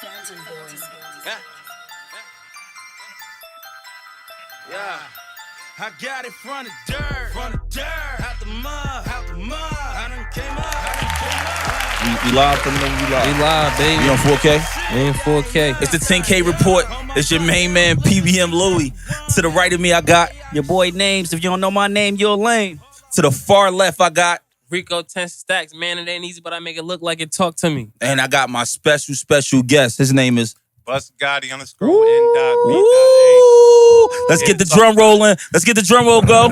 Yeah. I got it from the dirt, out the mud, I done came up, We live from them, we live. We live, baby. We on 4K? We in 4K. It's the 10K report. It's your main man, PBM Louie. To the right of me, I got your boy Names. If you don't know my name, you're lame. To the far left, I got Rico 10 stacks. Man, it ain't easy, but I make it look like it. Talk to me. and I got my special guest. His name is Bus Gotti _ Ooh. Let's get the drum rolling. Let's get the drum roll go.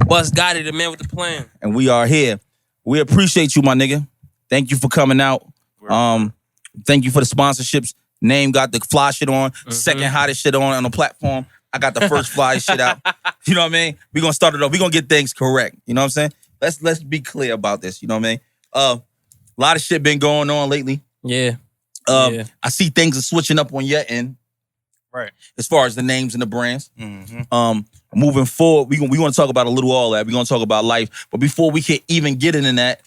Bus Gotti, the man with the plan. And we are here. We appreciate you, my nigga. Thank you for coming out. Thank you for the sponsorships. Name got the fly shit on. Second hottest shit on the platform. I got the first fly shit out. You know what I mean? We're gonna start it off. We're gonna get things correct. You know what I'm saying? Let's be clear about this. You know what I mean? A lot of shit been going on lately. Yeah. I see things are switching up on your end. Right. As far as the names and the brands. Mm-hmm. Moving forward, we want to talk about a little all that. We're gonna talk about life. But before we can even get into that,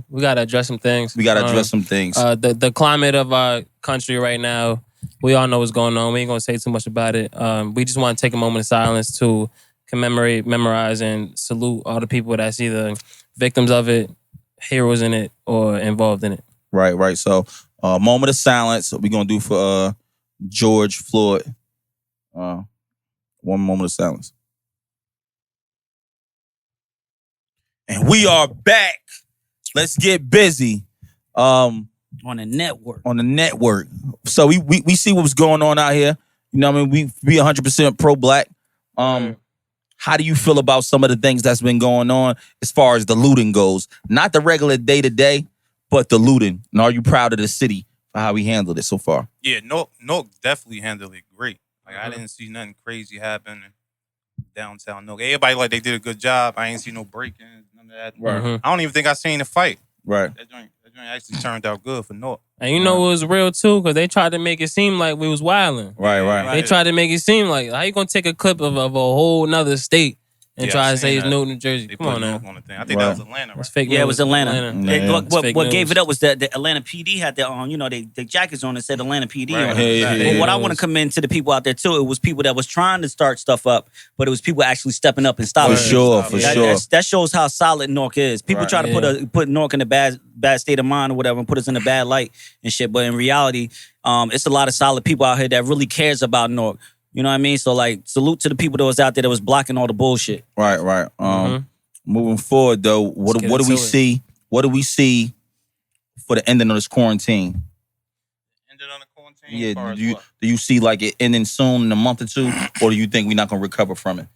We gotta address some things. we gotta address some things. The climate of our country right now, we all know what's going on. We ain't gonna say too much about it. We just want to take a moment of silence to commemorate, memorize, and salute all the people that's either victims of it, heroes in it, or involved in it. Right. So, moment of silence. We're gonna do for George Floyd. One moment of silence. And we are back. Let's get busy. On the network. On the network. So we see what's going on out here. You know what I mean? We 100% pro-black. How do you feel about some of the things that's been going on as far as the looting goes? Not the regular day-to-day, but the looting. And are you proud of the city for how we handled it so far? Yeah, Newark definitely handled it great. Like I didn't see nothing crazy happen downtown Newark. Everybody like they did a good job. I ain't see no break-ins, none of that. Right. I don't even think I seen a fight. Right. That joint actually turned out good for Newark. And you know it was real too, because they tried to make it seem like we was wilding. Right. They tried to make it seem like, how you gonna take a clip of a whole nother state and Yeah, try I to say seen it's that. Newark, New Jersey? They Come put on now. Newark on the thing. I think Right. that was Atlanta, right? It's fake Yeah, news. it was Atlanta. Yeah. What gave it up was that the Atlanta PD had their the jackets on that said Atlanta PD Right. on it. Yeah. But what I want to commend to the people out there too, it was people that was trying to start stuff up, but it was people actually stepping up and stopping For it. sure. That shows how solid Newark is. People Right. try to put Newark in a bad state of mind or whatever and put us in a bad light and shit. But in reality, it's a lot of solid people out here that really cares about Newark. You know what I mean? So like, salute to the people that was out there that was blocking all the bullshit. Right. Moving forward though, what Let's get do we into it. see? What do we see for the ending of this quarantine? Ended on the quarantine. Yeah, as far as do what? you see like it ending soon in a month or two, or do you think we're not gonna recover from it?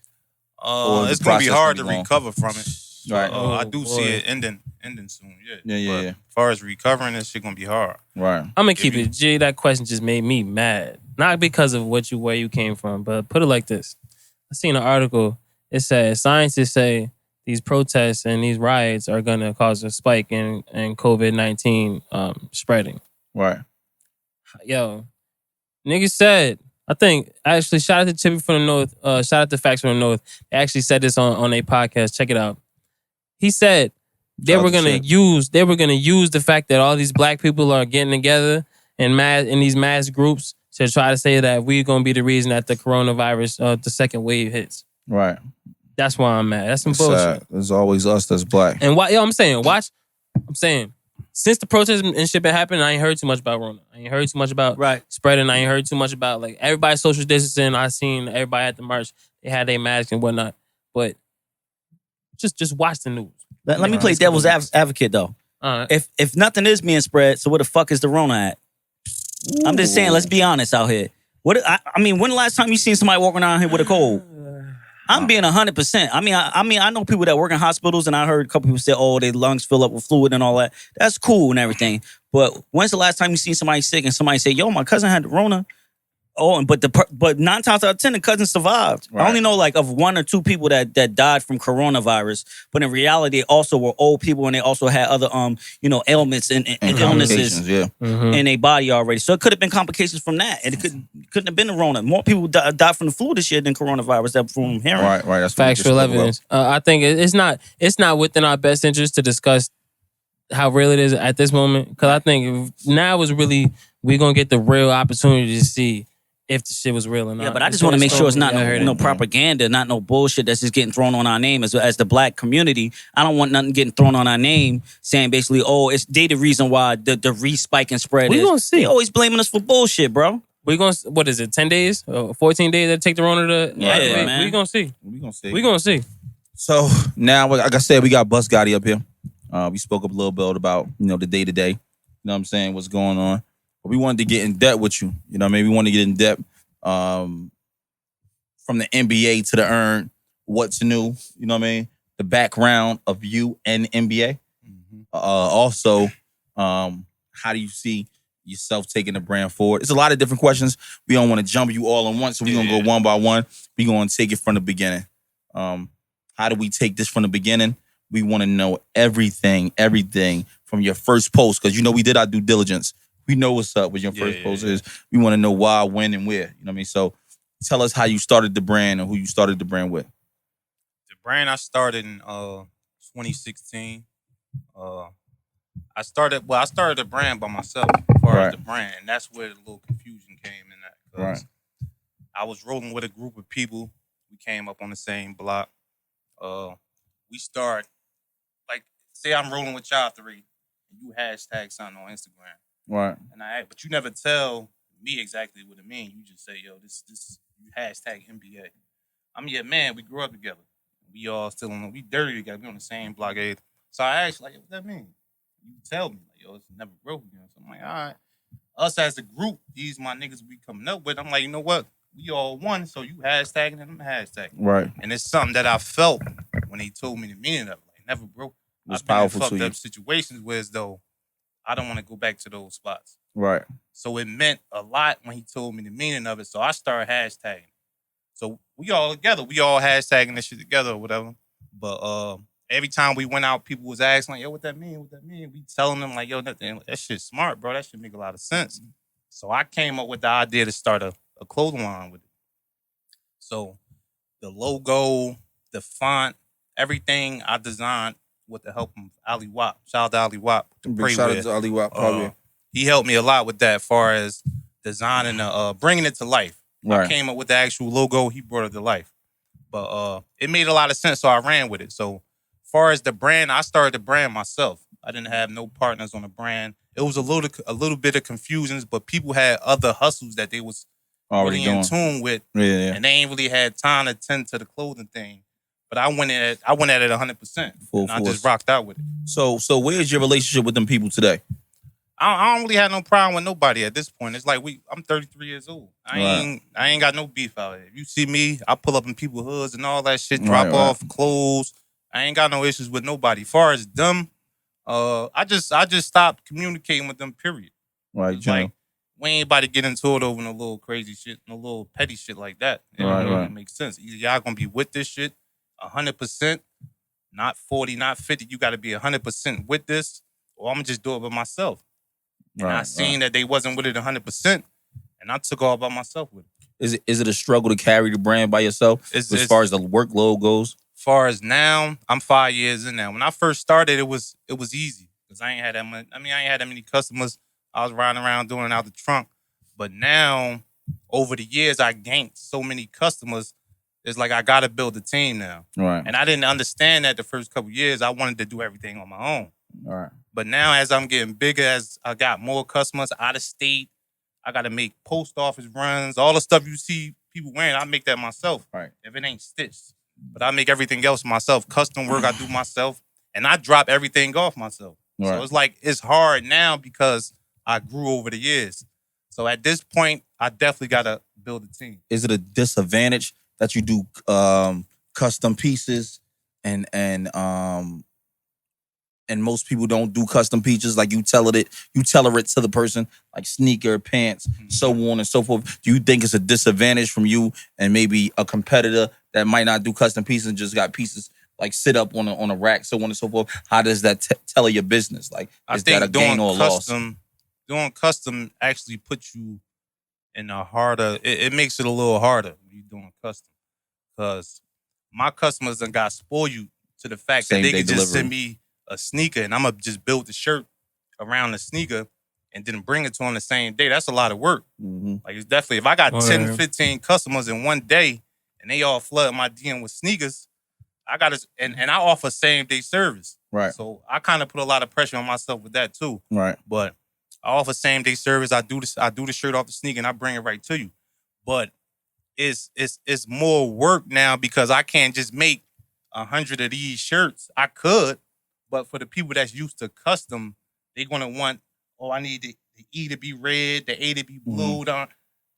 Or the It's gonna be process hard gonna to be long? recover from it. Right. I do boy. see it ending soon. Yeah. Yeah. As far as recovering, this shit gonna be hard. Right. I'm gonna keep it G. That question just made me mad. Not because of where you came from, but put it like this. I seen an article. It said scientists say these protests and these riots are gonna cause a spike in COVID-19 spreading. Right. Yo, niggas said, I think, actually, shout out to Chippy from the North, shout out to Facts from the North. They actually said this on a podcast. Check it out. He said they Shout out were to gonna Chip. use the fact that all these black people are getting together in these mass groups to try to say that we're gonna be the reason that the coronavirus, the second wave hits. Right. That's why I'm mad. That's some It's bullshit. sad. There's always us that's black. And I'm saying, since the protests and shit been happening, I ain't heard too much about Rona. I ain't heard too much about Right. spreading. I ain't heard too much about like everybody social distancing. I seen everybody at the march. They had their masks and whatnot. But just watch the news. Let me play devil's advocate though. Alright. If nothing is being spread, so where the fuck is the Rona at? I'm just saying, let's be honest out here. I mean, when the last time you seen somebody walking around here with a cold? I'm being 100%. I know people that work in hospitals, and I heard a couple people say, "Oh, their lungs fill up with fluid and all that." That's cool and everything. But when's the last time you seen somebody sick and somebody say, "Yo, my cousin had the Rona"? Oh, but 9 times out of 10, the cousin survived. Right. I only know like of 1 or 2 people that died from coronavirus. But in reality, they also were old people and they also had other ailments and illnesses Complications, yeah. in their body already. So it could have been complications from that. And it couldn't have been the Rona. More people died from the flu this year than coronavirus that from heroin. Right. That's what we just Factual spoke about. evidence. I think it's not within our best interest to discuss how real it is at this moment? Because I think now is really we're gonna get the real opportunity to see if the shit was real or not. Yeah, but I just want to make sure it's not no problem. propaganda, not no bullshit that's just getting thrown on our name as the black community. I don't want nothing getting thrown on our name saying basically, oh, they the reason why the re-spike and spread We is. gonna see. They always blaming us for bullshit, bro. We gonna what is it? 10 days, 14 days that take the Rona to Yeah, activate? man. We gonna see. We gonna see. We gonna see. So now, like I said, we got Bus Gotti up here. We spoke up a little bit about the day to day. You know what I'm saying? What's going on? But we wanted to get in depth with you. You know what I mean? We wanted to get in depth from the NBA to the earn. What's new? You know what I mean? The background of you and NBA. Also, how do you see yourself taking the brand forward? It's a lot of different questions. We don't want to jump you all in one, so we're gonna go one by one. We're gonna take it from the beginning. How do we take this from the beginning? We want to know everything from your first post, because we did our due diligence. We know what's up with your first post is. We want to know why, when, and where. You know what I mean? So tell us how you started the brand and who you started the brand with. The brand I started in 2016. I started the brand by myself as far as the brand, and that's where the little confusion came in that. Because I was rolling with a group of people. We came up on the same block. We start, like, say I'm rolling with y'all three, and you hashtag something on Instagram. Right. But you never tell me exactly what it means. You just say, yo, this you hashtag NBA. I'm your man. We grew up together. We all still we dirty together. We on the same block. So I asked, like, what that mean? You tell me, like, yo, it's never broke again. So I'm like, all right. Us as a group, these my niggas we coming up with. I'm like, you know what? We all one, so you hashtagging and I'm hashtagging. Right. And it's something that I felt when he told me the meaning of it. Like, never broke. It was I've been in powerful to fucked you. up situations where as though I don't want to go back to those spots. Right. So it meant a lot when he told me the meaning of it. So I started hashtagging. So we all together. We all hashtagging this shit together or whatever. But every time we went out, people was asking, like, yo, what that mean? What that mean? We telling them, like, yo, that shit's smart, bro. That shit make a lot of sense. So I came up with the idea to start a clothing line with it. So the logo, the font, everything I designed with the help of Ali Wap. Shout out to Ali Wap. Big shout out to Ali Wap. He helped me a lot with that as far as designing, bringing it to life. Right. I came up with the actual logo. He brought it to life. But it made a lot of sense, so I ran with it. So as far as the brand, I started the brand myself. I didn't have no partners on the brand. It was a little bit of confusions, but people had other hustles that they was already really in tune with. Yeah. And they ain't really had time to tend to the clothing thing. But I went at it 100%. Full and I force. just rocked out with it. So where's your relationship with them people today? I don't really have no problem with nobody at this point. It's like I'm 33 years old. I ain't got no beef out here. If you see me, I pull up in people's hoods and all that shit, drop off clothes. I ain't got no issues with nobody. As far as them, I just stopped communicating with them, period. Right, It's like, we ain't about to get into it over no little crazy shit, no little petty shit like that. It don't really make sense. Either y'all gonna be with this shit 100%, not 40, not 50. You gotta be 100% with this, or I'm gonna just do it by myself. And I seen that they wasn't with it 100%, and I took all by myself with it. Is it a struggle to carry the brand by yourself as far as the workload goes? Far as now, I'm 5 years in now. When I first started, it was easy because I ain't had that much. I ain't had that many customers. I was riding around doing it out the trunk. But now, over the years, I gained so many customers. It's like I gotta build a team now. Right. And I didn't understand that the first couple years. I wanted to do everything on my own. All right. But now, as I'm getting bigger, as I got more customers out of state, I got to make post office runs. All the stuff you see people wearing, I make that myself. Right. If it ain't stitched. But I make everything else myself. Custom work I do myself. And I drop everything off myself. Right. So it's like, it's hard now because I grew over the years. So at this point, I definitely got to build a team. Is it a disadvantage that you do custom pieces and most people don't do custom pieces, like you tailor it to the person, like sneaker, pants, so on and so forth? Do you think it's a disadvantage from you and maybe a competitor that might not do custom pieces and just got pieces like sit up on a rack, so on and so forth? How does that tell your business? Like, is that a gain or a loss? Doing custom actually puts you in a harder. It makes it a little harder when you're doing custom, because my customers done got spoiled to the fact Same that they day can just delivery. send me a sneaker and I'm gonna just build the shirt around the sneaker and then bring it to him the same day, that's a lot of work. Mm-hmm. Like it's definitely, if I got 10, Word. 15 customers in one day and they all flood my DM with sneakers, I gotta, and I offer same day service. Right. So I kind of put a lot of pressure on myself with that too. Right. But I offer same day service. I do the shirt off the sneaker and I bring it right to you. But it's more work now because I can't just make 100 of these shirts. I could, but for the people that's used to custom, they're gonna want, oh, I need the E to be red, the A to be blue.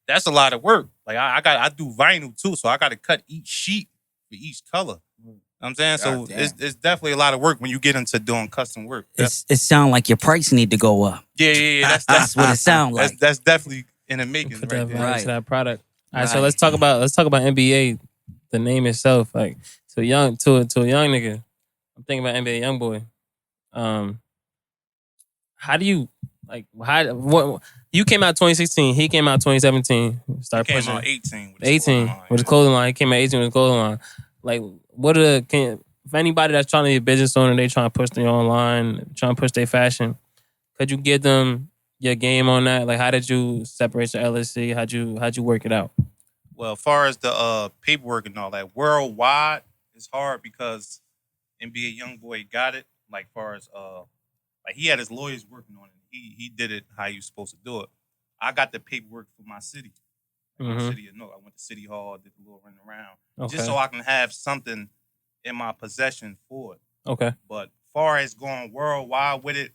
That's a lot of work. Like I do vinyl too, so I got to cut each sheet for each color. You know what I'm saying? So Goddamn. it's definitely a lot of work when you get into doing custom work. It sound like your price need to go up. Yeah. That's what it sound like. That's definitely in the making Put right that there. value Right. to that product. All right, so Right. let's talk about NBA, the name itself. Like to a young nigga, I'm thinking about NBA YoungBoy. How do you what you came out 2016, he came out 2017. Start Came pushing out 18 with his 18 clothing line, with the clothing line. He came out 18 with the clothing line. Like, what are if anybody that's trying to be a business owner, they trying to push their online, trying to push their fashion, could you give them your game on that? Like, how did you separate your LLC? How'd you work it out? Well, as far as the paperwork and all that, worldwide, it's hard because NBA YoungBoy got it. Like, far as like he had his lawyers working on it. He did it how you supposed to do it. I got the paperwork for my city. My city of North. I went to City Hall, did a little run around, Okay. just so I can have something in my possession for it. Okay. But far as going worldwide with it,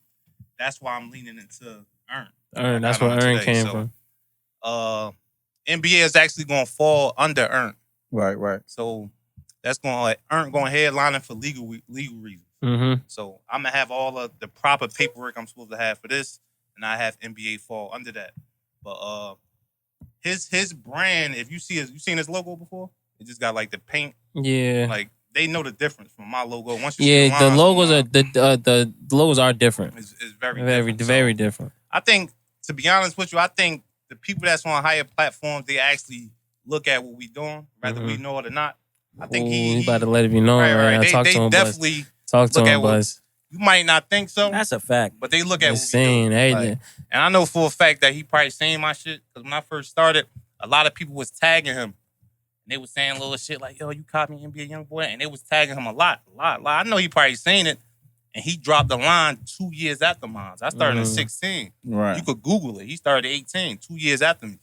that's why I'm leaning into Earn. Earn. That's got where on Earn today, came so- from. NBA is actually going to fall under Earn. Right. So that's going to Earn going headlining for legal reasons. Mm-hmm. So I'm gonna have all of the proper paperwork I'm supposed to have for this, and I have NBA fall under that. But his brand, if you seen his logo before? It just got like the paint, Yeah. like they know the difference from my logo. Once you see Yeah. The lines logos on are mine, the logos are different. it's very Very different. So very different. I think, to be honest with you, I think the people that's on higher platforms, they actually look at what we doing, whether we know it or not. I think Ooh, he about to let it be known. right. I talked They to him, Buzz. definitely Talk to look at him, what- Buzz. you might not think so, That's a fact. but they look at Just what we do. saying, hey, Like, and I know for a fact that he probably seen my shit because when I first started, a lot of people was tagging him. And they was saying little shit like, yo, you caught me NBA YoungBoy. And they was tagging him a lot. I know he probably seen it. And he dropped the line 2 years after mine. I started in 16. Right. You could Google it. He started at 18, 2 years after me.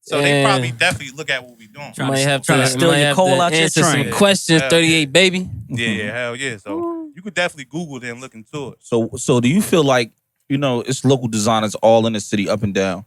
So Yeah. they probably definitely look at what we doing. Trying might to- have trying to to steal might your have coal to out your answer some train. questions. Hell 38, baby. Yeah, hell yeah. So you could definitely Google it and look into it. So do you feel like, it's local designers all in the city, up and down? You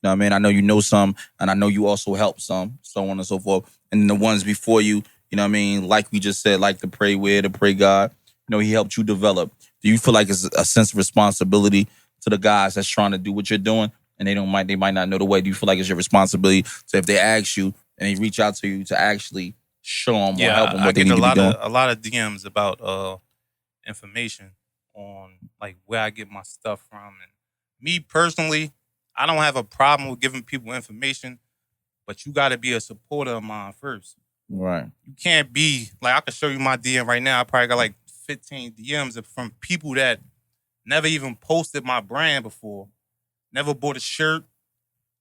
know what I mean? I know you know some, and I know you also help some, so on and so forth. And the ones before you, you know what I mean? Like we just said, like the Pray Where, the Pray God, he helped you develop. Do you feel like it's a sense of responsibility to the guys that's trying to do what you're doing, and they might not know the way? Do you feel like it's your responsibility? So if they ask you and they reach out to you to actually show them or help them I what they get need to be doing? a lot of DMs about information on like where I get my stuff from. And me personally, I don't have a problem with giving people information, but you got to be a supporter of mine first. Right. You can't be like, I can show you my DM right now. I probably got like 15 DMs from people that never even posted my brand before, never bought a shirt,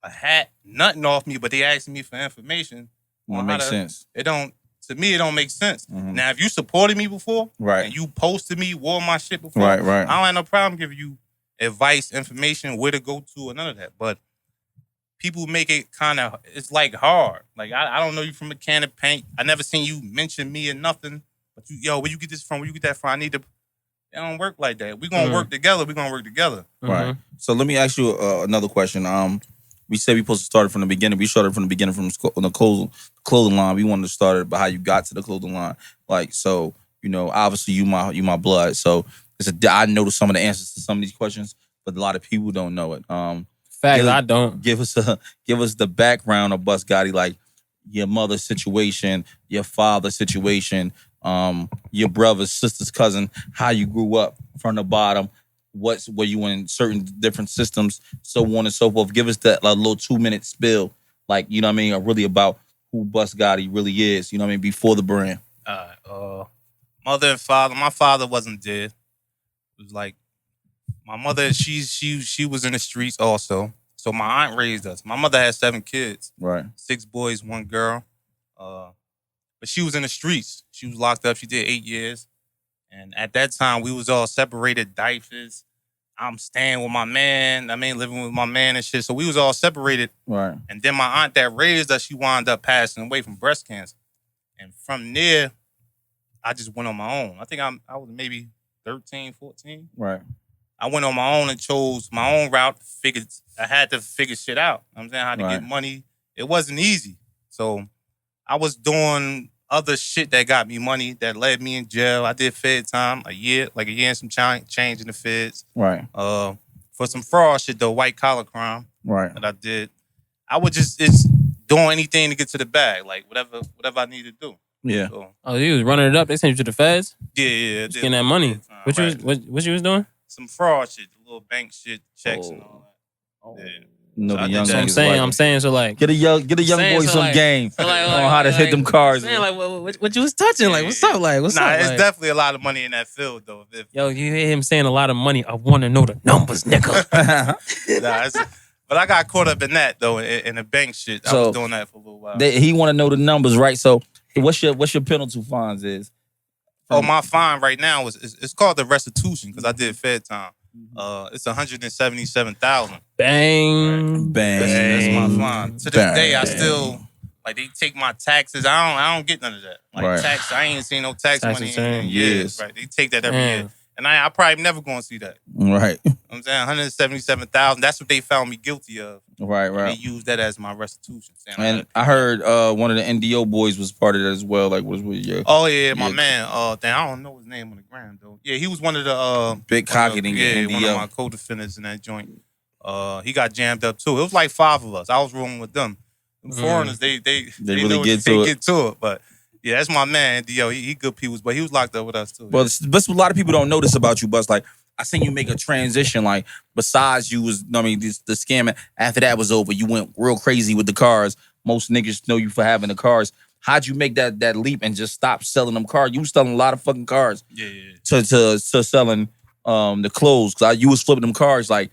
a hat, nothing off me, but they asking me for information. Well, it on how makes to- sense. To me, it don't make sense. Mhm. Now, if you supported me before, Right. and you posted me, wore my shit before, Right. I don't have no problem giving you advice, information, where to go to, or none of that. But people make it kind of, it's like hard. Like, I don't know you from a can of paint. I never seen you mention me or nothing. But where you get this from? Where you get that from? I need to. It don't work like that. We gonna work together. We gonna work together. Right. So let me ask you another question. We said we supposed to start it from the beginning. We started from the beginning from the clothing line. We wanted to start it about how you got to the clothing line. Like, so, obviously you my blood. So I know some of the answers to some of these questions, but a lot of people don't know it. Facts, Give- I don't. Give us the background of Bus Gotti, like your mother's situation, your father's situation, your brother's sister's cousin, how you grew up from the bottom, were you in certain different systems, so on and so forth. Give us that little 2-minute spill, like, you know what I mean, or really about who Bus Gotti really is, you know what I mean, before the brand. Mother and father. My father wasn't dead. It was like my mother. She was in the streets also. So my aunt raised us. My mother had 7 kids, Right. 6 boys, 1 girl. But she was in the streets. She was locked up. She did 8 years. And at that time, we was all separated, diapers. I'm staying with my man. Living with my man and shit. So we was all separated. Right. And then my aunt that raised us, she wound up passing away from breast cancer. And from there, I just went on my own. I think I was maybe 13, 14. Right. I went on my own and chose my own route. I had to figure shit out. I'm saying how to get money. It wasn't easy. So I was doing other shit that got me money that led me in jail. I did Fed time a year and some change in the Feds. Right. For some fraud shit though, white collar crime Right. that I did. I would just doing anything to get to the bag, like whatever I needed to do. Yeah. So, Oh, you was running it up. They sent you to the feds. yeah. Just getting that money. What you was doing? Some fraud shit, the little bank shit, checks and all that. Yeah. No, So I the did young that. I'm niggas saying. like I'm it. saying. So like, Get a young Saying, boy so some like- game so like- on how to hit them cars. saying like, what you was touching? Like, what's up? Like, what's Nah, up? it's Like, definitely a lot of money in that field though. yo, you hear him saying a lot of money. I want to know the numbers, nigga. But I got caught up in that though, in the bank shit. I So, was doing that for a little while. He want to know the numbers, right? So, what's your penalty fines is? My fine right now it's called the restitution because I did Fed time. It's $177,000. Bang. Bang. That's my fine. To this day, I Bang. still like they take my taxes. I don't get none of that. Like Right. tax, I ain't seen no tax Tax money return. in years. Right, they take that every Damn. year, and I probably never gonna see that. Right. I'm saying 177,000. That's what they found me guilty of. Right. They Right. used that as my restitution. Saying And I heard one of the NDO boys was part of that as well. Like, was with your oh yeah, my Yeah. man. Damn, I don't know his name on the ground though. Yeah, he was one of the big cocky one of, nigga one of NDO. my co-defendants in that joint. He got jammed up too. It was like 5 of us. I was rolling with them. Them foreigners, they really know get they to it. get to it. But yeah, that's my man, NDO. He good people, but he was locked up with us too. But a lot of people don't know this about you, Bus. Like, I seen you make a transition. Like, besides you was, the scamming. After that was over, you went real crazy with the cars. Most niggas know you for having the cars. How'd you make that leap and just stop selling them cars? You was selling a lot of fucking cars yeah. to selling the clothes. Cause you was flipping them cars like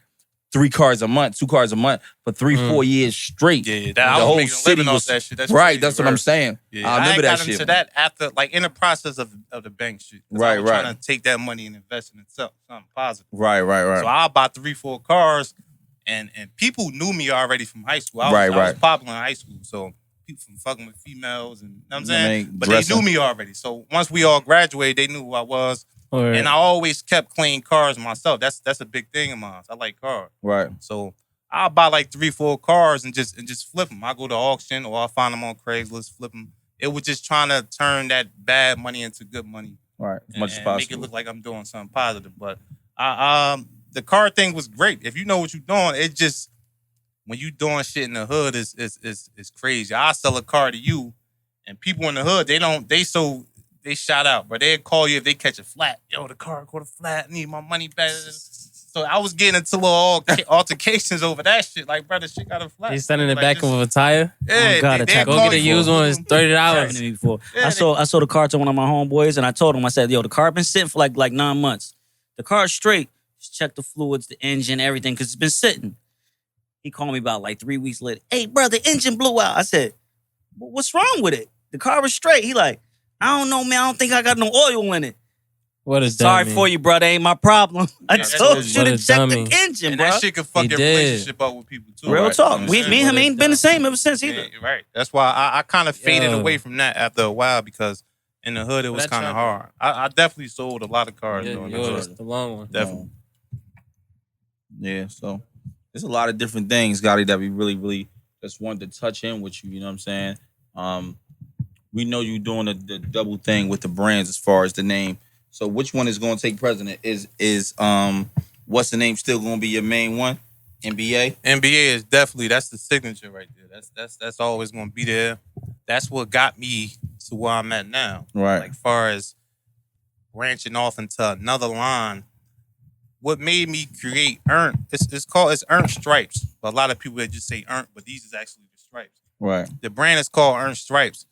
3 cars a month, 2 cars a month for 3-4 years straight. Yeah, The I whole was making a city living off was- that shit. That's Right, crazy that's what I'm work. saying. Yeah, I remember got that shit. into that after, like, in the process of the bank shit. 'Cause I was Right. trying to take that money and invest in itself, something positive. Right. So I bought 3-4 cars, and people knew me already from high school. I was Right. popular in high school, so people from fucking with females, and you know what I'm saying. But dressing. they knew me already. So once we all graduated, they knew who I was, Or, and I always kept clean cars myself. That's a big thing of mine. I like cars, Right. so I'll buy like 3-4 cars and just flip them. I go to auction or I'll find them on Craigslist, flip them. It was just trying to turn that bad money into good money. Right. As much as and possible. make it look like I'm doing something positive. But the car thing was great. If you know what you're doing, it just when you doing shit in the hood is crazy. I sell a car to you, and people in the hood they shout out, but they call you if they catch a flat. Yo, the car caught a flat. I need my money back. So I was getting into little altercations over that shit. Like, brother, shit got a flat. he's sending it Like, back just- of a tire. Yeah, God, they attack. Go call get a you used for- one. It's $30. Happened to me before. Yeah, I saw the car to one of my homeboys, and I told him, I said, yo, the car been sitting for like 9 months. The car's straight. Just check the fluids, the engine, everything, because it's been sitting. He called me about like 3 weeks later. Hey, bro, the engine blew out. I said, what's wrong with it? The car was straight. He like, I don't know, man. I don't think I got no oil in it. What is Sorry for you, bro. That ain't my problem. I Yeah, told that's you what to a check dummy. the engine, And bro. that shit could fuck He your did. relationship up with people too. Real Right. talk. You know Me what I'm and him ain't been the same ever since either. Yeah, right. That's why I kind of faded Yo. away from that after a while because in the hood it was That kind of truck- hard. I definitely sold a lot of cars Yeah, during the yours, hood. the long one. Definitely. Yeah, so there's a lot of different things, Gotti, that we really, really just wanted to touch in with you. You know what I'm saying? We know you doing the double thing with the brands as far as the name. So which one is going to take precedent? Is what's the name still going to be your main one? NBA? NBA is definitely that's the signature right there. That's always gonna be there. That's what got me to where I'm at now. Right. Like far as branching off into another line, what made me create it's Earned Stripes. A lot of people that just say Earned, but these is actually the stripes. Right. The brand is called Earned Stripes.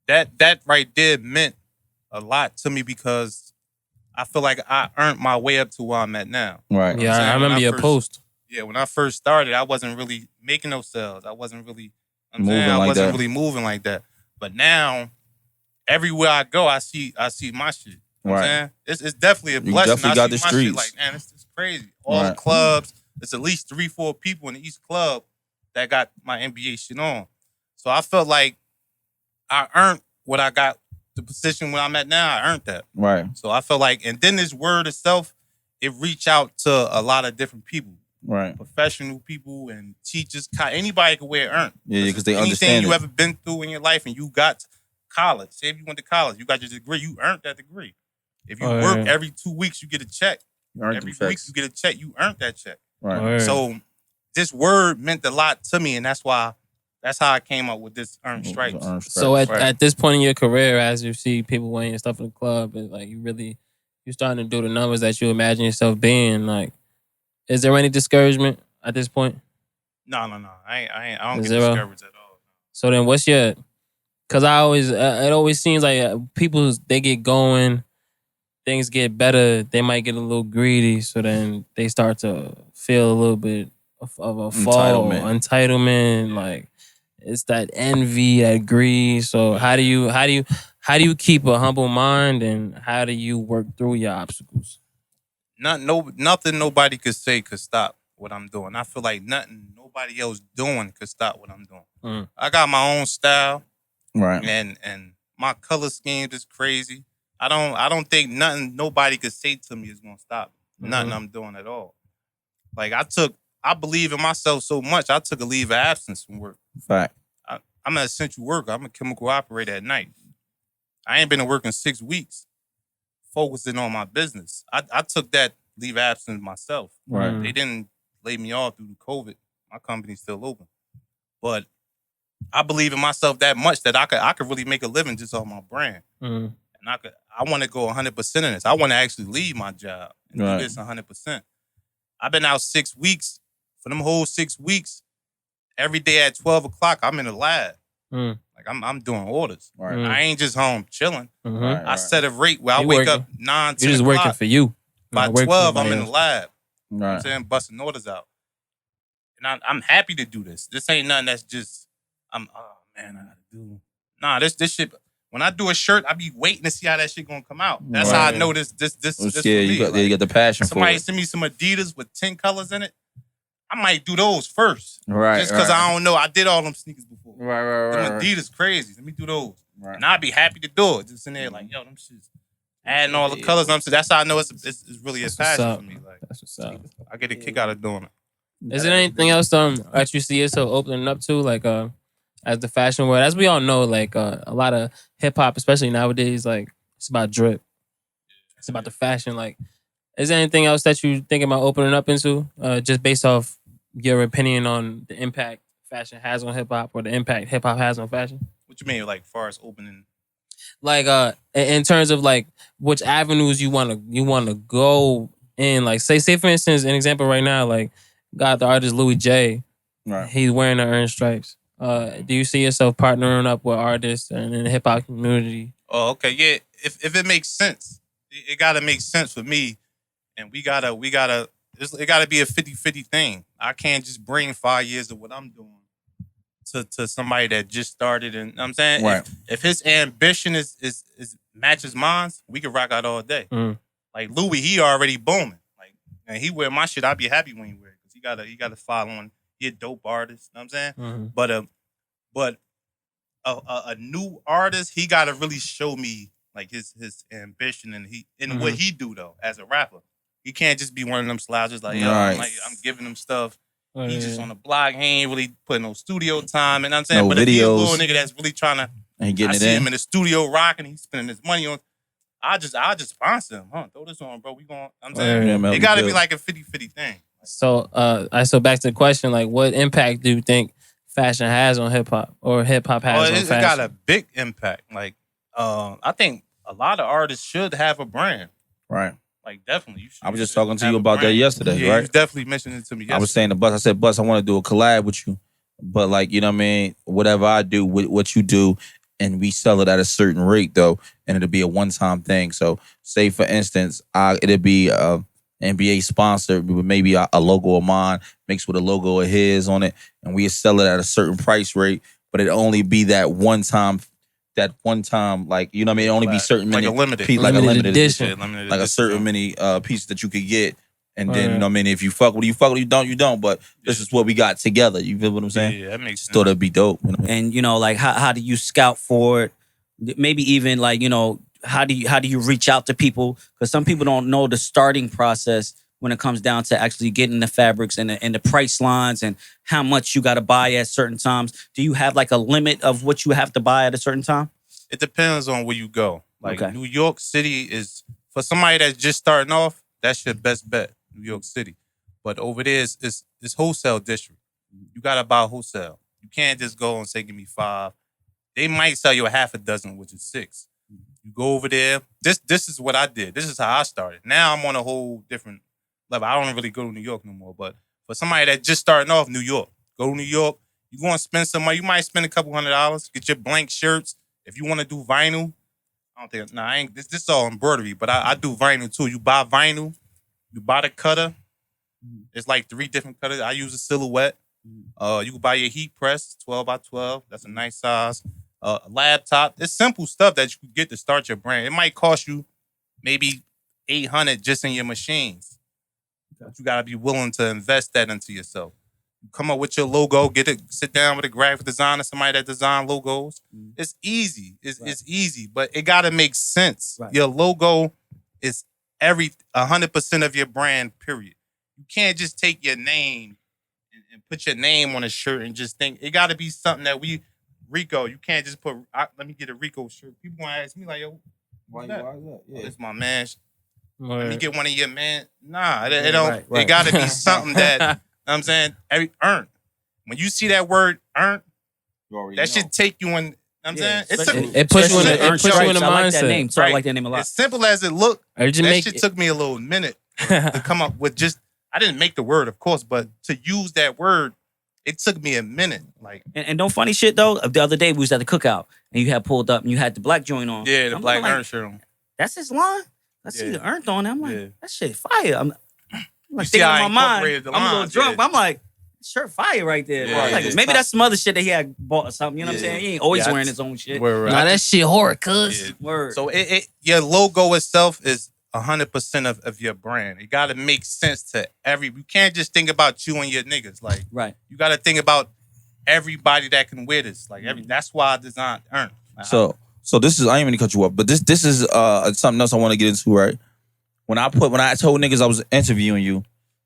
That right there meant a lot to me because I feel like I earned my way up to where I'm at now. Right. Yeah, saying? I remember When I your first- post. Yeah, when I first started, I wasn't really making no sales. I wasn't really Moving I like wasn't that. really moving like that. But now, everywhere I go, I see my shit. You know what I'm Right. saying? It's definitely a You blessing. definitely I got see the my streets. shit like, man, it's crazy. All the Right. clubs, it's at least 3-4 people in each club that got my NBA shit on. So I felt like I earned what I got, the position where I'm at now. I earned that. Right. So I felt like, and then this word itself, it reached out to a lot of different people, Right. professional people and teachers. Anybody can wear earned. Yeah, because they Anything understand you it. ever been through in your life and you got to college. Say if you went to college, you got your degree, you earned that degree. If you Oh, work yeah. every 2 weeks, you get a check. Earned Every them week checks. you get a check, you earned that check. Right. Word. So this word meant a lot to me, and that's how I came up with this earned stripes. Earned So stripes. Right. at this point in your career, as you see people wearing your stuff in the club, and like you're starting to do the numbers that you imagine yourself being. Like, is there any discouragement at this point? No. I don't get Zero? discouraged at all. So then, what's your? Because it always seems like people they get going, things get better, they might get a little greedy, so then they start to feel a little bit of a fall, entitlement. Like it's that envy, that greed. So how do you keep a humble mind, and how do you work through your obstacles? Nothing nobody could say could stop what I'm doing. I feel like nothing nobody else doing could stop what I'm doing. Mm. I got my own style, Right. and my color scheme is crazy. I don't think nothing nobody could say to me is gonna stop nothing I'm doing at all. Like I believe in myself so much. I took a leave of absence from work. Fact. I'm an essential worker. I'm a chemical operator at night. I ain't been to work in 6 weeks, focusing on my business. I took that leave of absence myself. Right. Mm. They didn't lay me off due to COVID. My company's still open. But I believe in myself that much that I could really make a living just off my brand. Mm. And I want to go 100% in this. I want to actually leave my job and Right. do this 100%. I've been out 6 weeks. For them whole 6 weeks, every day at 12 o'clock, I'm in the lab. Mm. Like I'm doing orders. Right. Mm. I ain't just home chilling. Mhm. Right. I set a rate where I You wake working. up 9, 10 You're just o'clock. working for you. By Not working for 12, I'm nobody in the else. lab. You know what I'm Right. saying? Busting orders out. And I'm happy to do this. This ain't nothing that's just, oh man, I gotta do. Nah, this shit, when I do a shirt, I be waiting to see how that shit gonna come out. That's how I Right. know this Yeah, for you me. got Like, you got the passion for somebody it. send me some Adidas with 10 colors in it, I might do those first. Right. Just because I don't know. I did all them sneakers before. Right. Them Adidas crazy. Let me do those. Right. And I'd be happy to do it. Just in there like, yo, them shits. Adding all the colors. I'm saying that's how I know it's really a That's what's passion up. for me. Like That's what's up. I get a kick out of doing it. Is there anything else that you see yourself opening up to, like as the fashion world? As we all know, like a lot of hip hop, especially nowadays, like it's about drip. It's about the fashion. Like, is there anything else that you thinking about opening up into? Just based off your opinion on the impact fashion has on hip hop, or the impact hip hop has on fashion? What you mean, like, far as opening? Like in terms of like which avenues you wanna go in. Like say for instance, an example right now, like got the artist Louis J. Right. He's wearing the Earned Stripes. Do you see yourself partnering up with artists and in the hip hop community? Oh, okay, yeah. If it makes sense, it gotta make sense for me, and it gotta be a 50-50 thing. I can't just bring 5 years of what I'm doing to somebody that just started. And you know what I'm saying, Right. if his ambition is matches mine, we can rock out all day. Mm. Like Louis, he already booming. Like, and he wear my shit, I'd be happy when he wear it because he got a following. He a dope artist. You know what I'm saying? Mm-hmm. But a new artist, he got to really show me like his ambition and what he do though as a rapper. He can't just be one of them slouches like, yo, Right. I'm giving him stuff. Oh, He yeah. just on the block. He ain't really putting no studio time. And I'm saying, No but if he a videos. little nigga that's really trying to, And I getting it see him in. in the studio rocking. He's spending his money on. I just sponsor him. Throw this on, bro. We going. I'm saying Yeah, man, it got to we be good. like a 50-50 thing. So so back to the question, like what impact do you think fashion has on hip hop, or hip hop has on It fashion? got a big impact. Like, I think a lot of artists should have a brand. Right. Like, definitely. You should, I was just should talking to have you a about that brand. yesterday, Yeah, right? you was definitely mentioning it to me yesterday. I was saying to Bus, I said, Bus, I want to do a collab with you. But like, you know what I mean? Whatever I do, what you do, and we sell it at a certain rate though, and it'll be a one-time thing. So say for instance, it'll be NBA sponsor with maybe a logo of mine mixed with a logo of his on it, and we sell it at a certain price rate, but it'll only be that one time, like, you know what I mean? It'll only be certain like many a limited, like a limited edition. edition, limited like a edition. certain many pieces that you could get. And then, Right. you know what I mean? If you fuck with it, you fuck with it. You don't, you don't. But this is what we got together. You feel what I'm saying? Yeah, that makes Just sense. thought it'd be dope. You know what I mean? And you know, like how do you scout for it? Maybe even like, you know, how do you reach out to people? Because some people don't know the starting process when it comes down to actually getting the fabrics and the price lines and how much you got to buy at certain times. Do you have like a limit of what you have to buy at a certain time? It depends on where you go. Like Okay. New York City is, for somebody that's just starting off, that's your best bet, New York City. But over there is wholesale district. You gotta buy wholesale. You can't just go and say, give me 5. They might sell you a half a dozen, which is 6. You go over there. This is what I did. This is how I started. Now I'm on a whole different level. I don't really go to New York no more. But for somebody that just starting off, New York, go to New York. You go and spend some money. You might spend a couple $100. Get your blank shirts. If you want to do vinyl, I don't think. I ain't. This is all embroidery, but I do vinyl too. You buy vinyl. You buy the cutter. It's like 3 different cutters. I use a silhouette. You can buy your heat press, 12 by 12. That's a nice size. A laptop. It's simple stuff that you can get to start your brand. It might cost you maybe $800 just in your machines. But you gotta be willing to invest that into yourself. You come up with your logo, sit down with a graphic designer, somebody that design logos. It's easy. It's easy, but it gotta make sense. Right. Your logo is 100% of your brand, period. You can't just take your name and put your name on a shirt and just think it got to be something that Rico. You can't just put. Let me get a Rico shirt. People gonna ask me like, "Yo, what's that? Oh, it's my man. Let me get one of your man." Nah, it don't. right. It got to be something that you know what I'm saying earned. When you see that word earned, that should take you in. You know what I'm saying It puts you in the Earn it puts you in the Stripes. I like that mindset. name. So I Right. like that name a lot. As simple as it looked, Or just that make shit it- took me a little minute to come up with just. I didn't make the word, of course, but to use that word, it took me a minute. Like, And don't funny shit though. The other day we was at the cookout and you had pulled up and you had the black joint on. yeah, the I'm black like, earn shirt on. That's his line. I see Yeah. the earned on it. I'm like, Yeah. that shit fire. I'm like see thinking how in I my mind. incorporated the I'm a little lines, drunk, yeah. but I'm like, shirt fire right there. Yeah, bro. Like, it's maybe tough. that's some other shit that he had bought or something. You know what I'm Yeah. saying? He ain't always Yeah, wearing his own shit. Word, Nah, that shit horrid, cuz. Yeah. Word. So your logo itself is 100% of your brand. It got to make sense to you can't just think about you and your niggas. Like, right. you got to think about everybody that can wear this. Like, that's why I designed Earn. Like, So this is, I ain't even cut you up, but this is something else I want to get into, right? When I told niggas I was interviewing you,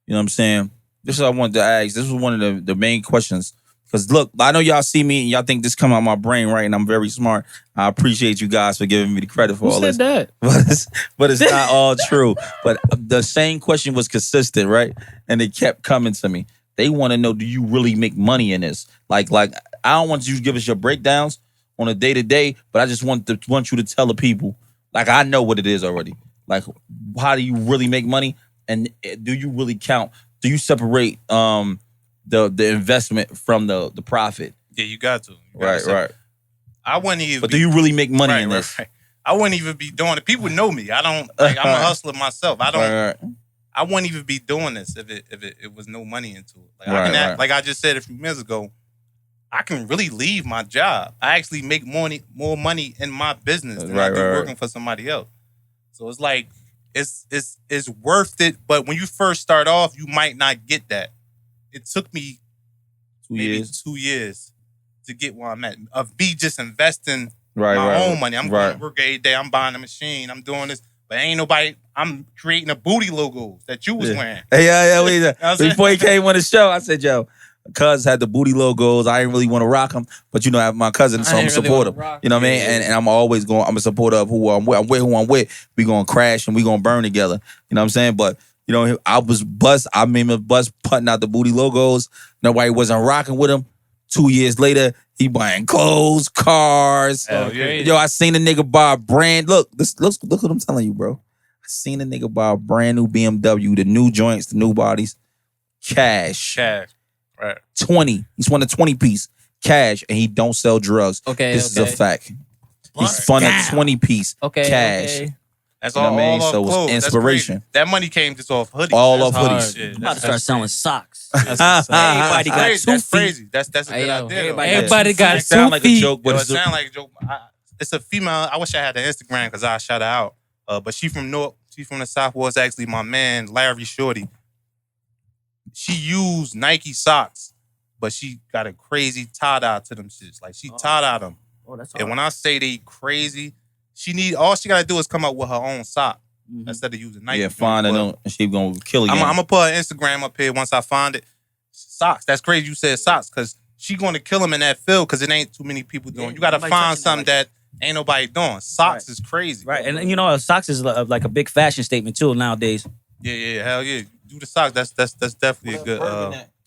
you know what I'm saying? This is what I wanted to ask. This was one of the main questions. Because look, I know y'all see me and y'all think this come out my brain, right? And I'm very smart. I appreciate you guys for giving me the credit for Who all said this. that? But it's not all true. But the same question was consistent, right? And it kept coming to me. They want to know, do you really make money in this? Like I don't want you to give us your breakdowns on a day-to-day, but I just want you to tell the people, like, I know what it is already. Like, how do you really make money? And do you really count? Do you separate the investment from the profit? yeah, you got to. You gotta Right, say- right. I wouldn't even. But do you really make money right, in right, this? right. I wouldn't even be doing it. People know me. I don't. Like, I'm a hustler myself. I don't. Right. I wouldn't even be doing this if it was no money into it. Like, Right, I can act, right. like I just said a few minutes ago, I can really leave my job. I actually make more money in my business than I Right, do right, working for somebody else. So it's like it's worth it. But when you first start off, you might not get that. It took me 2 maybe years. 2 years to get where I'm at. Of me just investing Right, my right. own money. I'm going to work every day. I'm buying a machine. I'm doing this. But ain't nobody. I'm creating a booty logo that you was Yeah. wearing. Hey, yeah. I was saying- Before he came on the show, I said, yo, cuz had the booty logos. I didn't really want to rock them, but you know, I have my cousin, so I I'm ain't really support wanna him. rock You know what I mean? them. And I'm always going, I'm a supporter of who I'm with who I'm with. We gonna crash and we gonna burn together. You know what I'm saying? But you know, I was bust putting out the booty logos. Nobody wasn't rocking with him. 2 years later, he buying clothes, cars. Hell yeah. Yo, I seen a nigga buy a brand. Look what I'm telling you, bro. I seen a nigga buy a brand new BMW, the new joints, the new bodies, cash. Cash. Right. 20. He's won a 20 piece. cash, and he don't sell drugs. Okay, This is a okay. fact. He's fun a 20-piece Okay, cash. okay. That's You know all, what I mean? all off So it's clothes. That's inspiration. crazy. That money came just off hoodies. All That's off hard. hoodies. Yeah, I'm about to start selling socks. That's Everybody got crazy. 2 That's feet. crazy. That's a Hey, good yo, idea. everybody though. Everybody got It sound 2 like a feet. joke, Yo, but it it's a, sound like a joke. It's a female. I wish I had the Instagram because I shout her out. But she from North. She's from the South. Was actually my man Larry Shorty. She used Nike socks, but she got a crazy tie dye to them shits. Like she tie dye them. Oh, that's And when I say they crazy, all she gotta do is come up with her own sock instead of using Nike. yeah, find it. But And she gonna kill you. I'm gonna put her Instagram up here once I find it. Socks. That's crazy. You said socks because she gonna kill him in that field because it ain't too many people doing. Yeah, You gotta nobody find touching something that that ain't nobody doing. Socks is crazy. Right, and you know, socks is like a big fashion statement too nowadays. Yeah, hell yeah. Do the socks. That's definitely a good.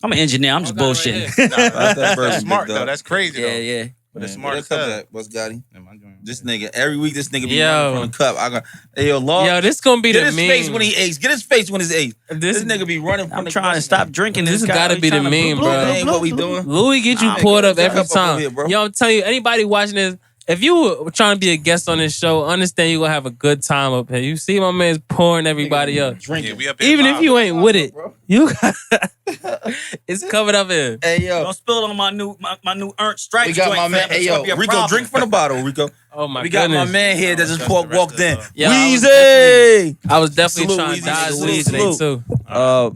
I'm an engineer. I'm just Okay, right bullshitting. That's that bourbon, That's smart big dog. though. That's crazy yeah, though. yeah. But it's Man, smart where as the cup hell. at? What's Gotti? Yeah, my joint. This nigga, every week this nigga be Yo. running from the cup. I got, hey, yo, Lord. Yo, this gonna be Get the his meme. face when he ace. Get his face when he's ace. This This nigga be running from I'm the trying to stop drinking. This guy. gotta be the Trying to meme, bloop, bro. bloop, Ain't what we bloop, doing. Louis get you Nah, pulled up get every up over time. here, bro. Yo, I'm telling you, anybody watching this, if you were trying to be a guest on this show, understand you gonna have a good time up here. You see my man's pouring everybody up. Yeah, Drinking. we up here Even if live. you ain't with it, you got it's covered up here. Hey, yo. Don't spill it on my new Ernst Stripes. We got joint, my man. fam. Hey, It's yo. gonna be a Rico, problem. drink from the bottle, Rico. Oh my We got goodness. my man here that just That's the rest walked of in. the stuff. Yeah, Weezy! I was definitely Salute, trying to Weezy. dodge Salute, Weezy today salute. too.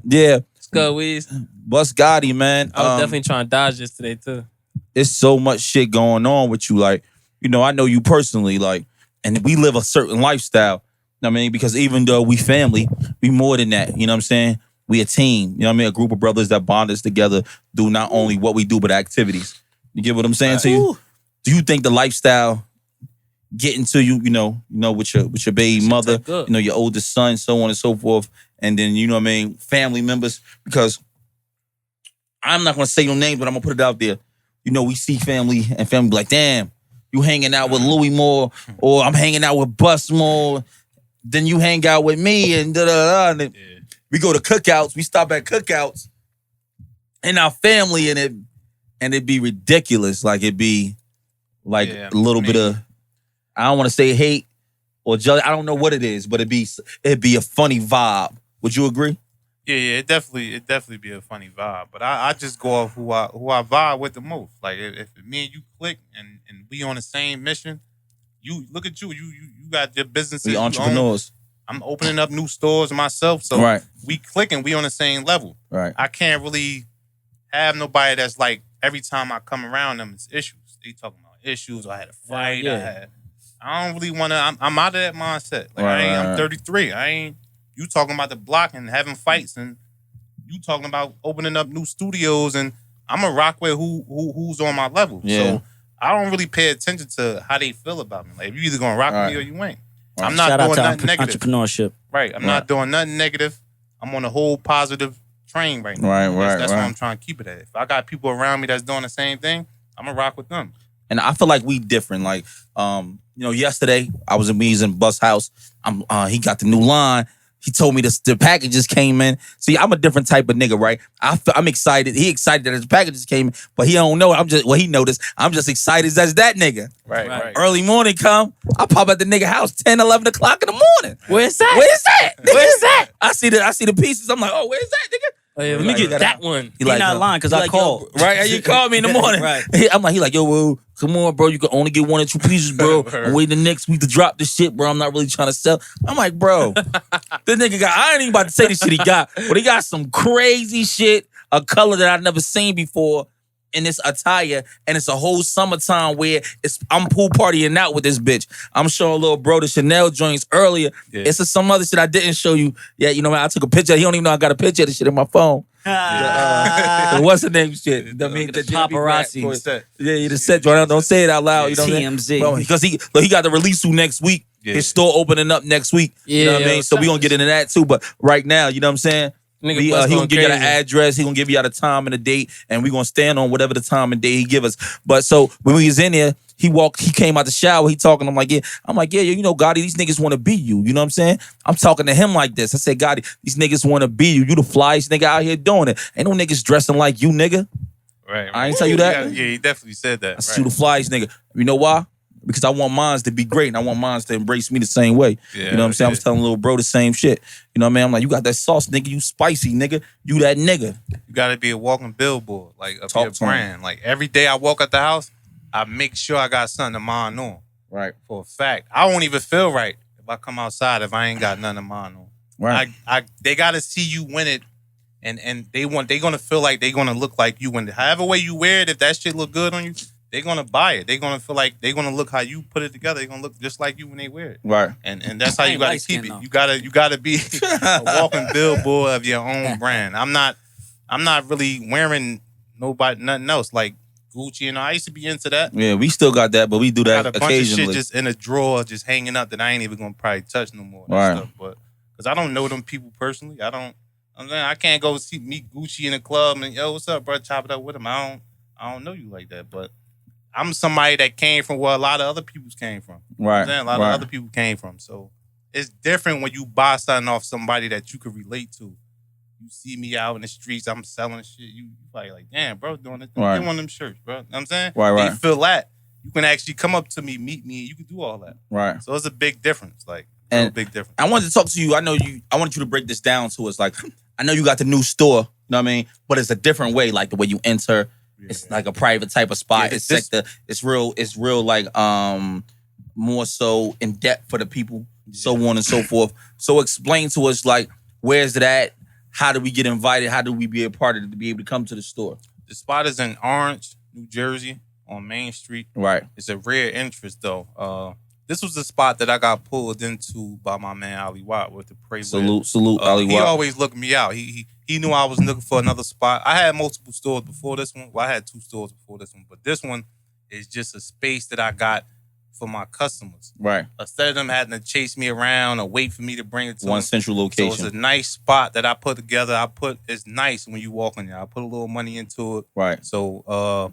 Yeah. Let's go, Weez. Bus Gotti, man. I was definitely trying to dodge this today too. It's so much shit going on with you. Like, you know, I know you personally, like, and we live a certain lifestyle. I mean, because even though we family, we more than that. You know what I'm saying? We a team. You know what I mean? A group of brothers that bond us together, do not only what we do, but activities. You get what I'm saying to you? Do you think the lifestyle getting to you, you know, with your baby mother, good. you know, your oldest son, so on and so forth, and then, you know what I mean, family members, because I'm not gonna say no names, but I'm gonna put it out there. You know, we see family and family be like, damn, you hanging out with Louis more, or I'm hanging out with Bus more, then you hang out with me, and da-da-da. And then we go to cookouts, we stop at cookouts, and our family, and it'd be ridiculous. Like, it'd be like Yeah, a little bit of, I don't want to say hate or jealousy. I don't know what it is, but it'd be a funny vibe. Would you agree? Yeah, it definitely be a funny vibe. But I just go off who I vibe with the most. Like if me and you click and we on the same mission, you look at you got your businesses. We you own. entrepreneurs. I'm opening up new stores myself, so Right. we clicking. We on the same level. Right. I can't really have nobody that's like every time I come around them, it's issues. They talking about issues. I had a fight. Yeah. I don't really want to. I'm out of that mindset. Like Right, I'm right. 33. I ain't. You talking about the block and having fights, and you talking about opening up new studios, and I'm a rock with who's on my level. Yeah. So I don't really pay attention to how they feel about me. Like you either gonna rock with me or you ain't. Right. I'm not Shout out doing to nothing negative. entrepreneurship. Right. I'm not doing nothing negative. I'm on a whole positive train right now. Right, That's right. why I'm trying to keep it at. If I got people around me that's doing the same thing, I'm gonna rock with them. And I feel like we different. Like, you know, yesterday we was in Bus house. He got the new line. He told me the packages came in. See, I'm a different type of nigga, right? I'm excited. He excited that his packages came in, but he don't know. He noticed. I'm just excited as that nigga. Right. Early morning come, I pop at the nigga house 10, 11 o'clock in the morning. Where's that? Where's that? Where's that? I see the pieces. I'm like, oh, where's that, nigga? Oh, yeah, let me get that one. He He not lying, 'cause I called. Right, you called me in the morning. Right. I'm like, yo, bro, come on, bro. You can only get 1 or 2 pieces, bro. I'm waiting the next week to drop this shit, bro. I'm not really trying to sell. I'm like, bro, this nigga I ain't even about to say the shit he got, but he got some crazy shit, a color that I've never seen before in this attire, and it's a whole summertime where I'm pool partying out with this bitch. I'm showing little bro the Chanel joints earlier. Yeah. It's some other shit I didn't show you. Yeah, you know, I took a picture. He don't even know I got a picture of the shit in my phone. What's the name shit? I mean, the paparazzi. Set. Yeah, the set joint. Don't say it out loud. You know what I mean? TMZ. Bro, because he got the release next week. Yeah. His store opening up next week. You know what I Yeah, mean? So we gonna get into that too. But right now, you know what I'm saying? Nigga He Bus gonna going give you the crazy. address. He gonna give you the time and the date, and we gonna stand on whatever the time and date he give us. But so when we was in there, he came out the shower. He talking. I'm like, yeah, you know, Gotti, these niggas want to be you. You know what I'm saying? I'm talking to him like this. I said, Gotti, these niggas want to be you. You the flyest nigga out here doing it. Ain't no niggas dressing like you, nigga. Right. I ain't tell you that? Yeah, he definitely said that. I see the flyest nigga. You know why? Because I want mines to be great and I want mines to embrace me the same way. Yeah, you know what I'm saying? I was telling little bro the same shit. You know what I mean? I'm like, you got that sauce, nigga. You spicy, nigga. You that nigga. You gotta be a walking billboard, like of Talk your to him. brand. Like every day I walk out the house, I make sure I got something of mine on. Right. For a fact. I won't even feel right if I come outside if I ain't got none of mine on. Right. They gotta see you win it. And they gonna feel like they gonna look like you win it. However way you wear it, if that shit look good on you, they gonna buy it. They gonna feel like they gonna look how you put it together. They gonna look just like you when they wear it. Right. And that's how I you ain't gotta light-skinned, keep it. though. You gotta be a walking billboard of your own brand. I'm not really wearing nothing else like Gucci and I used to be into that. Yeah, we still got that, but we do I got that a bunch of occasionally. shit just in a drawer, just hanging up that I ain't even gonna probably touch no more. and Right. Stuff. But because I don't know them people personally, I can't go meet Gucci in a club and yo, what's up, bro? Chop it up with him. I don't know you like that, but I'm somebody that came from where a lot of other people came from. Right. A lot of other people came from. So it's different when you buy something off somebody that you could relate to. You see me out in the streets, I'm selling shit. You probably like, damn, bro, doing this. Right. Get one of them shirts, bro. You know what I'm saying? Right, And right. you feel that. You can actually come up to me, meet me, and you can do all that. Right. So it's a big difference. Like, And big difference. I wanted to talk to you. I wanted you to break this down to us. Like, I know you got the new store, you know what I mean? But it's a different way, like the way you enter. It's like a private type of spot. Yeah, It's sector. It's real like more so in depth for the people, so on and so forth. So explain to us, like, where's it at? How do we get invited? How do we be a part of it to be able to come to the store? The spot is in Orange, New Jersey, on Main Street. Right. It's a rare interest, though. This was the spot that I got pulled into by my man Ali Watt with the Pray With. Salute, Ali He Watt. always looked me out. He knew I was looking for another spot. I had multiple stores before this one. Well, I had 2 stores before this one, but this one is just a space that I got for my customers. Right. Instead of them having to chase me around or wait for me to bring it to One them. central So location. it's a nice spot that I put together. It's nice when you walk in there. I put a little money into it. Right. So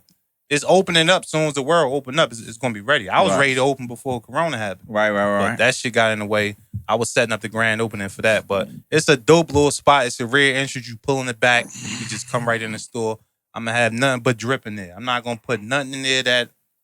it's opening up. As soon as the world open up, it's going to be ready. I was Right. ready to open before Corona happened. Right. But that shit got in the way. I was setting up the grand opening for that. But it's a dope little spot. It's a rare entrance. You pull in the back. You can just come right in the store. I'm going to have nothing but drip in there. I'm not going to put nothing in there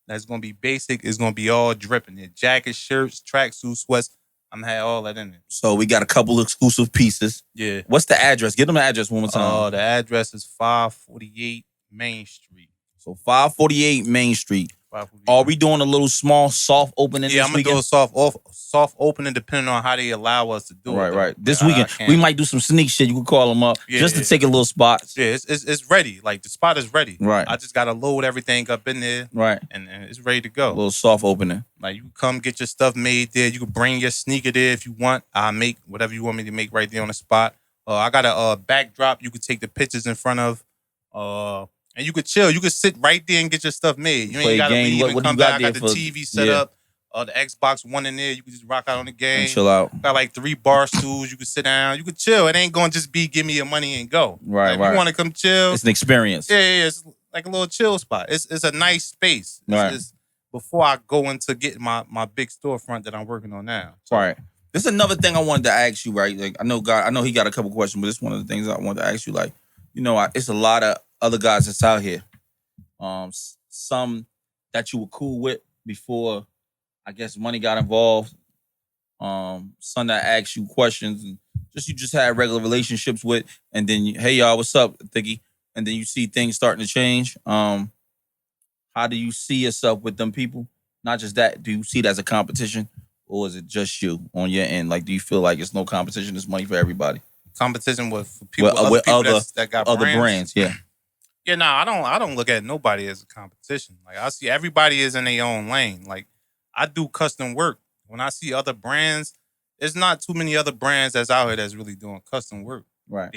that's going to be basic. It's going to be all dripping there. Jackets, shirts, tracksuit, sweats. I'm going to have all that in there. So we got a couple exclusive pieces. Yeah. What's the address? Give them the address one more time. The address is 548 Main Street. So 548 Main Street. 548. Are we doing a little small soft opening Yeah, this I'm gonna do weekend? a soft opening depending on how they allow us to do it. Right, though. right. This I weekend can't- we might do some sneak shit. You can call them up Yeah, just to yeah. take a little spots. Yeah, it's ready. Like the spot is ready. Right. I just gotta load everything up in there, Right. and it's ready to A go. little soft opening. Like you can come get your stuff made there. You can bring your sneaker there if you want. I make whatever you want me to make right there on the spot. I got a backdrop. You could take the pictures in front of. And you could chill. You could sit right there and get your stuff made. You Play ain't gotta game. leave What and you come got back. I got the there for- TV set yeah. up. The Xbox One in there. You can just rock out on the game. And chill out. Got like 3 bar stools. You can sit down. You can chill. It ain't gonna just be give me your money and go. Right, Like, right. You want to come chill? It's an experience. Yeah. It's like a little chill spot. It's a nice space. Right. It's before I go into getting my big storefront that I'm working on now. So, Right. This is another thing I wanted to ask you, right? Like I know he got a couple questions, but this is one of the things I wanted to ask you. Like, it's a lot of other guys that's out here. Some that you were cool with before, I guess, money got involved. Some that asked you questions and you just had regular relationships with, and then hey y'all, what's up, Thicky? And then you see things starting to change. How do you see yourself with them people? Not just that, do you see it as a competition, or is it just you on your end? Like, do you feel like it's no competition? It's money for everybody. competition with people, With people other that got other brands, yeah. Yeah, no, I don't look at nobody as a competition. Like I see everybody is in their own lane. Like I do custom work. When I see other brands, there's not too many other brands that's out here that's really doing custom work. Right,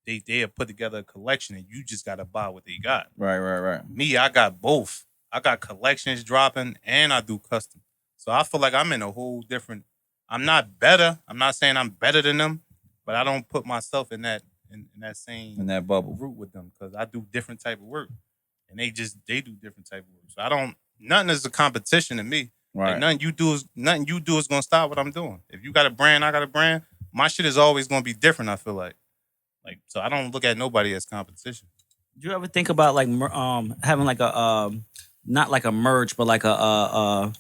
They have put together a collection and you just gotta buy what they got. right. Me, I got both. I got collections dropping and I do custom. So I feel like I'm in a whole different. I'm not better. I'm not saying I'm better than them, but I don't put myself in that same In that bubble. route with them because I do different type of work, and they do different type of work. So I don't. Nothing is a competition to me. Right. Like nothing you do is gonna stop what I'm doing. If you got a brand, I got a brand. My shit is always gonna be different. I feel like so I don't look at nobody as competition. Do you ever think about like having like a not like a merge, but like a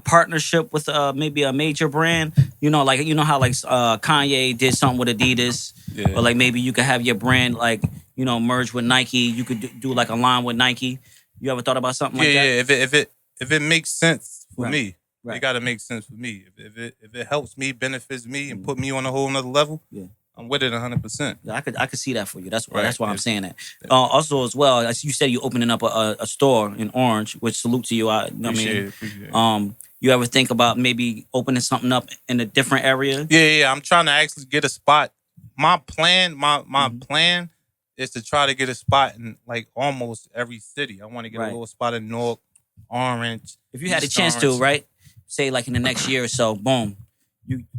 partnership with maybe a major brand? You know, like how like Kanye did something with Adidas, Yeah. or like maybe you could have your brand like merge with Nike. You could do like a line with Nike. You ever thought about something like Yeah, that? if it makes sense for Right. me, Right. it gotta make sense for me. If it helps me, benefits me, and put me on a whole nother level, Yeah. I'm with it 100%. Yeah, I could see that for you. That's Right. that's why I'm Yeah. saying that. Also, as well, as you said, you opening up a store in Orange, which salute to you. I mean, Appreciate it. you ever think about maybe opening something up in a different area? Yeah. I'm trying to actually get a spot. My plan, my Mm-hmm. plan is to try to get a spot in like almost every city. I want to get Right. a little spot in Newark, Orange. If you had a East chance to, Orange. right? Say like in the next year or so, boom,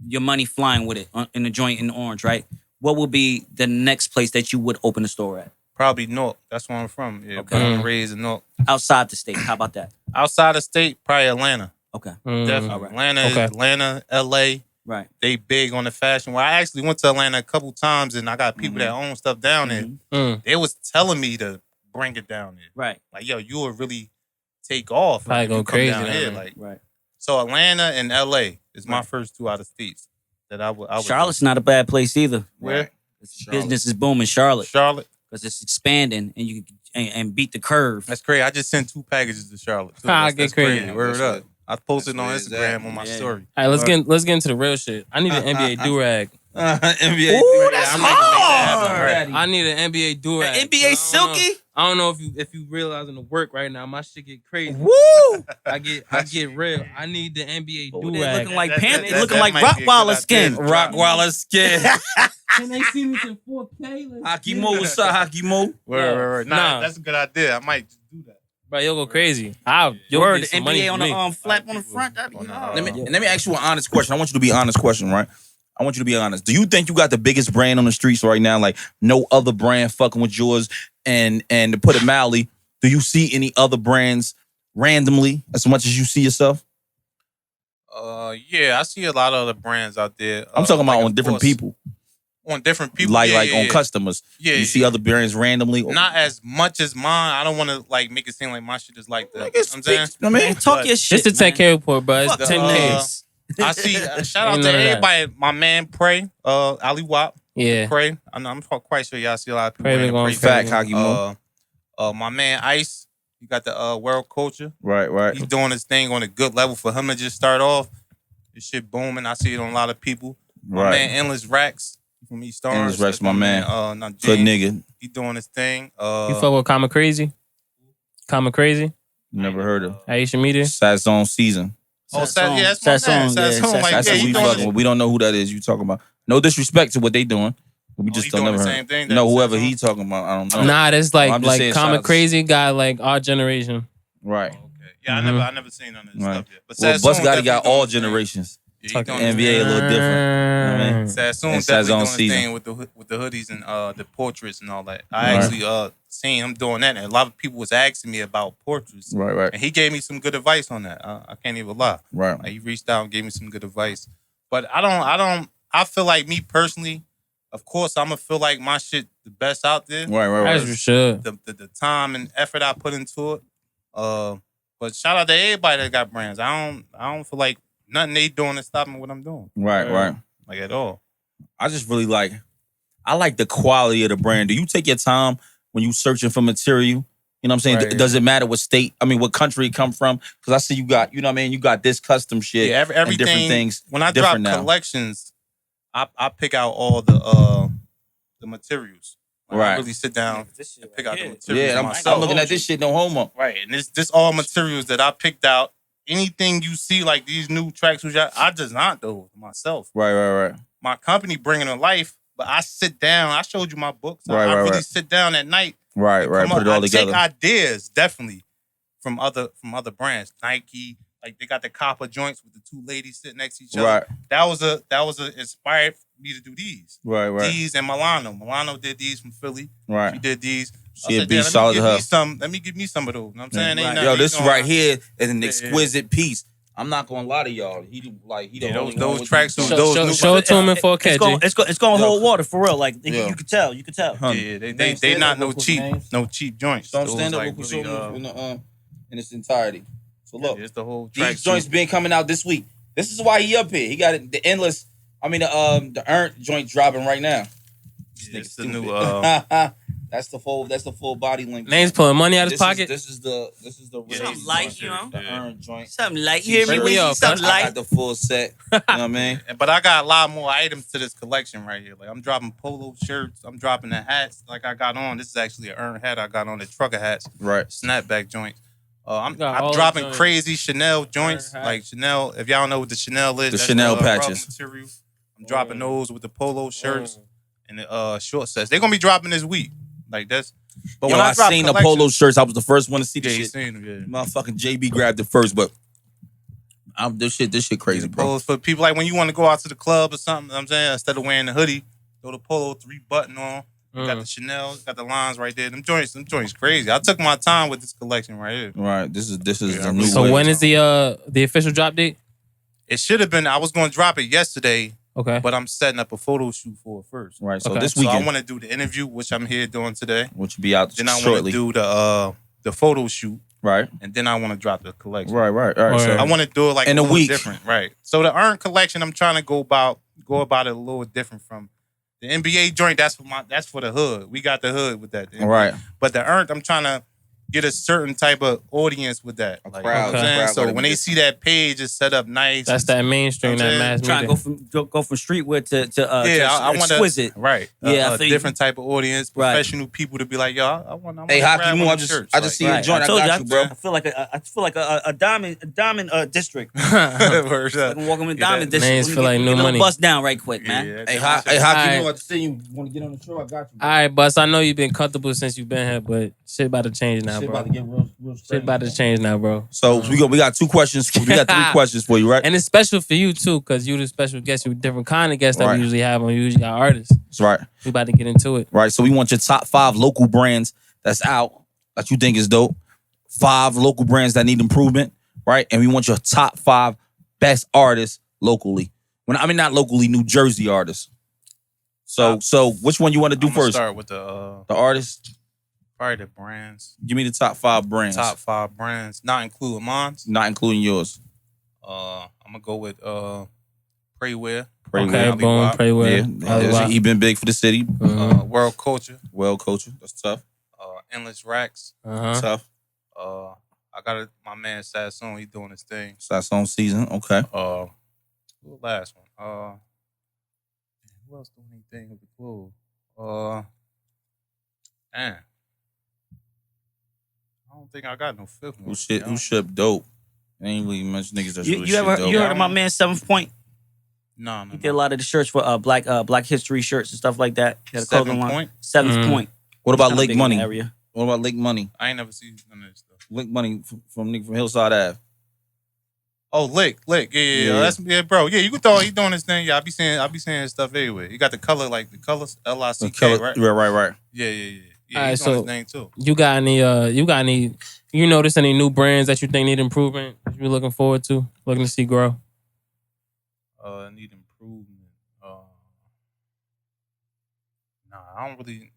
your money flying with it in the joint in Orange, right? What would be the next place that you would open a store at? Probably Newark. That's where I'm from. Yeah, Okay. born and raised in Newark. Outside the state. How about that? Outside of state, probably Atlanta. Okay. Definitely. Alright. Atlanta, LA. Right. They big on the fashion. Well, I actually went to Atlanta a couple times, and I got people that own stuff down there. Mhm. They was telling me to bring it down there. Right. Like, yo, you will really take off. Probably if go you come crazy down down here. there. Like, Right. so Atlanta and LA is my first two out of states that I would. Charlotte's not a bad place either. Where? Business is booming, Charlotte, Charlotte. because it's expanding and you and beat the curve. That's crazy. I just sent 2 packages to Charlotte. too. Ah, That's, get that's crazy. crazy. Word That's up. what- I posted that's on where it's Instagram at. on my Yeah. story. All right, let's get into the real shit. I need an NBA do-rag. NBA. Ooh, that's I'm making that hard. happen. I need an NBA do-rag. An NBA Silky? I don't know if you realizing the work right now. My shit get crazy. Woo! I get real. I need the NBA Over there do-rag. looking like That- Panther, that- looking that like might be a good Rottweiler idea. skin. Rockwaller skin. Can they see this in 4K? Hockey Mo, what's up, Hockey Mo? Word. Nah, Nah. that's a good idea. I might just do that. Bro, you'll go crazy. You'll Word, get the some money NBA from on me. the flap on the front. That'd be On the, hard. Let me ask you an honest question. I want you to be an honest question, right? I want you to be honest. Do you think you got the biggest brand on the streets right now? Like no other brand fucking with yours? And to put it mildly, do you see any other brands randomly as much as you see yourself? Yeah, I see a lot of other brands out there. I'm talking about like, on of different course, people. On different people, Like yeah, on yeah. customers. Yeah, You see yeah. other brands randomly? Not as much as mine. I don't want to like make it seem like my shit is like that. Nigga, You know what I'm saying? speak- I mean, Talk But your shit. Just to take man. care report, bro. It's Fuck 10K. I see. Shout out Ain't to none of that. everybody. My man Prey, Ali Wap, Yeah. Prey. I'm quite sure y'all see a lot of people. Prey been wearing going Prey fact, badges. Hockey Mo. My man Ice. You got the World Culture. Right. He's doing his thing on a good level for him to just start off. This shit booming. I see it on a lot of people. My man Endless Racks from East Orange. Endless Racks, That's my man. Not Good James. nigga. He doing his thing. You fuck with Common Crazy? Common Crazy? Never heard of. Aisha Media? Sad Zone Season. Oh, Sassone. yeah, that's my man. Sassone, yeah, Sassone, like, That's yeah, what he we doing fucking his- with. We don't know who that is you talking about. No disrespect to what they doing. But we Oh, just he don't doing never the heard. same thing that No, whoever Sassone? he talking about, I don't know. Nah, that's I'm like just saying Common shout out- Crazy guy, like our generation. Right. Okay. Yeah, Mhm. I never seen none of this Right. stuff yet. But Well, Sassone Bus Gotti definitely got doing all his thing. generations. Yeah, he Fucking doing his NBA a thing. little different. You know what I mean? Sassone And definitely Sassone doing his season. thing with the hoodies and the portraits and all that. I Right. actually seen him doing that, and a lot of people was asking me about portraits, Right. and he gave me some good advice on that. I can't even lie. Right. Like, he reached out and gave me some good advice. But I feel like me personally, of course, I'm gonna feel like my shit the best out there. As you should. The time and effort I put into it. But shout out to everybody that got brands. I don't feel like nothing they doing is stopping what I'm doing. Right. Like at all. I just really I like the quality of the brand. Do you take your time when you searching for material? You know what I'm saying? Right. Does it matter what state? I mean, what country it come from? Because I see you got, you know what I mean? You got this custom shit. Yeah, and everything. different things. When I drop different now. collections, I pick out all the materials. Like, I Right. really sit down and pick out the materials. Yeah, myself. I'm looking at this shit, no homo. Right, and this all materials that I picked out. Anything you see, like these new tracks, which I designed those myself. Right. My company bringing to life, but I sit down. I showed you my books. I Right. really sit down at night. Right. Come Put up, it all I together. take ideas definitely from other brands. Nike, like they got the copper joints with the two ladies sitting next to each other. Right. That was a inspired me to do these. Right. These and Milano. Milano did these from Philly. She Right. did these. She a "Damn, beast, shout out to her." let me give me some of those. You know what I'm saying? Ain't Yo, nothing- this ain't no- right here is an Yeah. exquisite piece. I'm not gonna lie to y'all. He the Yeah, only one those with tracks, these those new- Show it to him in 4K, G. It's gonna Yo. hold water for real. Like Yo. you could tell. You could tell. Hun. Yeah, they Stand not up, no look who's cheap names. joints. So I'm Those stand up like local really, show in its entirety. So look, it's the whole track. these joints been coming out this week. This is why he up here. He got it, the endless. I mean the earned joint dropping right now. Yeah, it's the Stupid. new. That's the full body link. Name's pulling money out of his pocket. This is the Something light, you know? the earned joint. Something light. You hear me? Break me Weezy? up, Something I got light. the full set. You know what I mean? But I got a lot more items to this collection right here. Like I'm dropping polo shirts. I'm dropping the hats. Like I got on. This is actually an earned hat I got on. The trucker hats, Right. snapback joints. I'm got all I'm the dropping joints. crazy Chanel joints. Earned Like Chanel. If y'all know what the Chanel is, The that's Chanel the, rub patches. Material. I'm dropping those with the polo shirts Mm. and the short sets. They're gonna be dropping this week. Like that's. But Yo, when I drop seen the collection- polo shirts. I was the first one to see the Yeah, you shit. seen them, yeah. Motherfucking JB grabbed it first, but this shit crazy, Yeah, bro. polos for people like when you want to go out to the club or something. You know what I'm saying, instead of wearing the hoodie, throw the polo 3-button on. You got the Chanel, got the lines right there. Them joints crazy. I took my time with this collection right here. Right. This is Yeah, the new So wave. when is the official drop date? It should have been. I was going to drop it yesterday, Okay. but I'm setting up a photo shoot for it first. Right. So Okay. this So I weekend, want to do the interview, which I'm here doing today. which will be out Then I want shortly. to do the photo shoot, Right. and then I want to drop the collection. Right. All right. So Word. I want to do it like In a a little week. different, right? So the earned collection, I'm trying to go about it a little different from the NBA joint. That's for the hood. We got the hood with that. right. But the earned, I'm trying to get a certain type of audience with that. A Like, crowd. you know what I'm saying? Crowd So gotta when be they see that page, it's set up nice. That's that mainstream, You know that what I'm mass Trying media. to go from streetwear to I want exquisite. right. Yeah, I a feel you. different type of audience, Right. professional people to be like, yo, I want. Hey, grab Hockey one Moo, of I them just shirts. I just see your Right. joint. I told got you, you, bro. I feel like a diamond district. Word I up. can walk in the Yeah, diamond that- district. Names Let me feel get- like let me new get a money. bust down right quick, man. Yeah, Hey, that- Hockey Alright. Moo, I just see you want to get on the show. I got you. All right, Bus. I know you've been comfortable since you've been here, but shit about to change now, Shit bro. about to get real Shit about to change now, bro. So we got 2 questions. We got 3 questions for you, right? And it's special for you too, because you the special guest. You different kind of guests that Right. we usually have on. You usually got artists. That's right. We about to get into it. Right. So we want your top 5 local brands that's out that you think is dope. 5 local brands that need improvement, right? And we want your top 5 best artists locally. Not locally, New Jersey artists. So which one you want to do I'm gonna first? start with the The artists. probably the brands. Give me the top 5 brands. Top 5 brands, not including mine. Not including yours. I'm gonna go with Prayware. Pray Okay, well. boom, pray well. Yeah, he been big for the city. World Culture, Well, culture. That's tough. Endless Racks. Uh-huh. Tough. I got my man Sassoon. He doing his thing. So that's on season. Okay. Who the last one? Who else doing anything with the clothes? Damn. I don't think I got no fifth one. Who shipped dope? Ain't really much niggas that's really You ever ship dope. you heard of my man 7th Point? No. He did a lot of the shirts for Black History shirts and stuff like that. He had a 7 clothing line. Point. 7th Point. What about Kinda Lake big in the Money? area. What about Lake Money? I ain't never seen none of this stuff. Lake Money from Hillside Ave. Oh, Lick. Yeah. That's bro. Yeah, you can throw. He doing his thing. Yeah, I be seeing his stuff everywhere. He got the color like the colors LICK, right? Right. Yeah. Alright, He's doing so- his thing too. You got any? You notice any new brands that you think need improvement? That you looking forward to, looking to see grow? Need improvement. I don't really.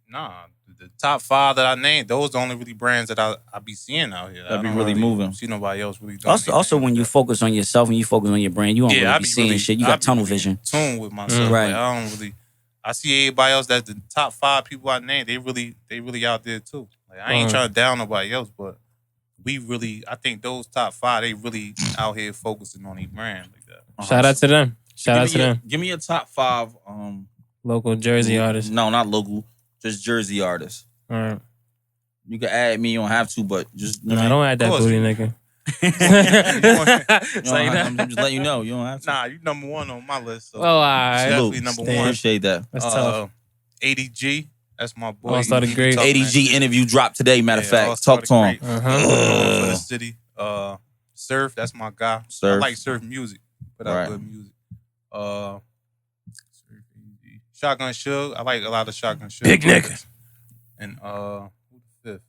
The top 5 that I named, those the only really brands that I be seeing out here. That be I don't really moving. See nobody else really doing. Also, when you focus on yourself and you focus on your brand, you don't Yeah, really I be be seeing really- shit. You I got be tunnel really vision. tune with myself. Right. Like, I don't really. I see everybody else. That's the top 5 people I named. They really out there too. Like I ain't trying to down nobody else, but we really. I think those top 5, they really out here focusing on each brand like that. Shout out to them. Shout out to them. Give me your top 5. Local Jersey artists. No, not local. Just Jersey artists. All right. You can add me. You don't have to, but just Nah, don't add that course. booty, nigga. You don't Say have- that. I'm just letting you know. You don't have to. Nah, you number 1 on my list. So Oh, all right. definitely number Damn. 1. Appreciate that. That's tough. ADG. That's my boy. All-Star the He Great. talking that ADG shit. interview dropped today. Matter of Yeah, fact, All-Star talk the to him. Great. Uh-huh. For the city. Surf, that's my guy. Surf. I like surf music. Put out Right. good music. Shotgun Suge. I like a lot of Shotgun Suge. Big nigga. And who the 5th?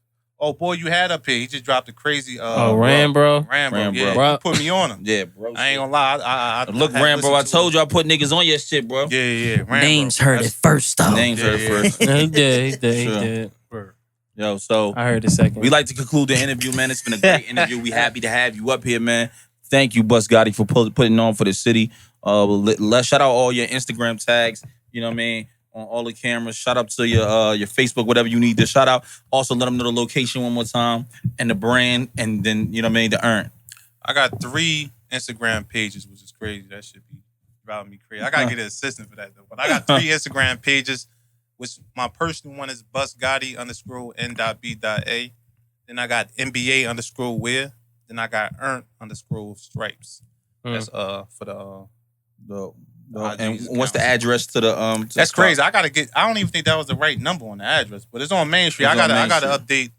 Oh, boy, you had up here. He just dropped a crazy. Rambro. Rambro. Yeah, Bro. you put me on him. Yeah, bro. I ain't gonna lie. I Look, Rambo, I told you I put niggas on your shit, bro. Yeah. Rambro. Names heard it first, though. Names heard it first. Yeah, he did. Sure. He did. Yo, so I heard it second. we like to conclude the interview, man. It's been a great interview. We happy to have you up here, man. Thank you, Bus Gotti, for putting on for the city. Let's shout out all your Instagram tags. You know what I mean? On all the cameras. Shout out to your Facebook, whatever you need to shout out. Also, let them know the location one more time and the brand, and then you know what I mean, the earn. I got 3 Instagram pages, which is crazy. That should be driving me crazy. I gotta get an assistant for that though. But I got 3 Instagram pages, which my personal one is busgotti_n.b.a. Then I got NBA_wear. Then I got earn_stripes. That's for the and what's the address to the to That's the crazy. spot? I don't even think that was the right number on the address, but it's on Main Street. It's I on Main gotta update,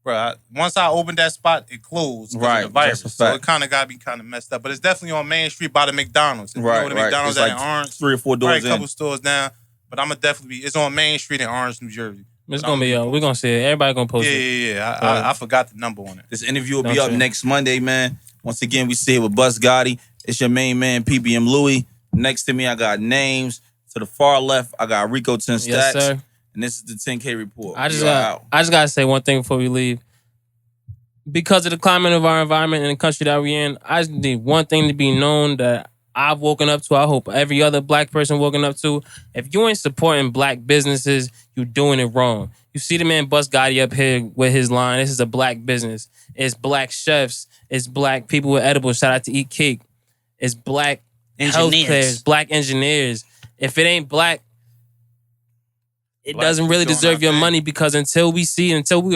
bro. Once I opened that spot, it closed because Right, of the virus, that's a so fact. it kind of got me kind of messed up. But it's definitely on Main Street by the McDonald's. If you know where the McDonald's It's at like in Orange, 3 or 4 probably doors a couple in. stores down. But I'm gonna definitely be. It's on Main Street in Orange, New Jersey. It's gonna be we're gonna see it. Everybody gonna post it. Yeah. I forgot the number on it. This interview will be Don't up you? next Monday, man. Once again, we sit here with Bus Gotti. It's your main man, PBM Louie. Next to me, I got Names. To the far left, I got Rico 10 Stacks. Yes, sir. And this is the 10K report. I just We are out. gotta say one thing before we leave. Because of the climate of our environment and the country that we in, I just need one thing to be known that I've woken up to. I hope every other black person woken up to. If you ain't supporting black businesses, you doing it wrong. You see the man Bus Gotti up here with his line. This is a black business. It's black chefs. It's black people with edibles. Shout out to Eat Cake. It's black healthcare. Black engineers. If it ain't black, it Black doesn't really people doing deserve our your thing. money, because until we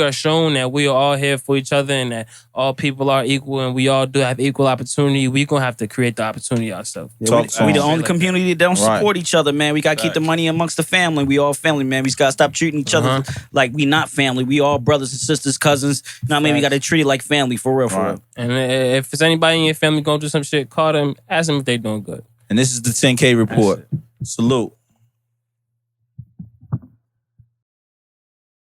are shown that we are all here for each other and that all people are equal and we all do have equal opportunity, we gonna have to create the opportunity ourselves. Talk We to the him. only Like community that don't Right. support each other, man. We gotta keep the money amongst the family. We all family, man. We just gotta stop treating each other like we not family. We all brothers and sisters, cousins. You know what I mean? We gotta treat it like family for real, for Right. real. And if it's anybody in your family going through some shit, call them, ask them if they doing good. And this is the 10K report. Salute.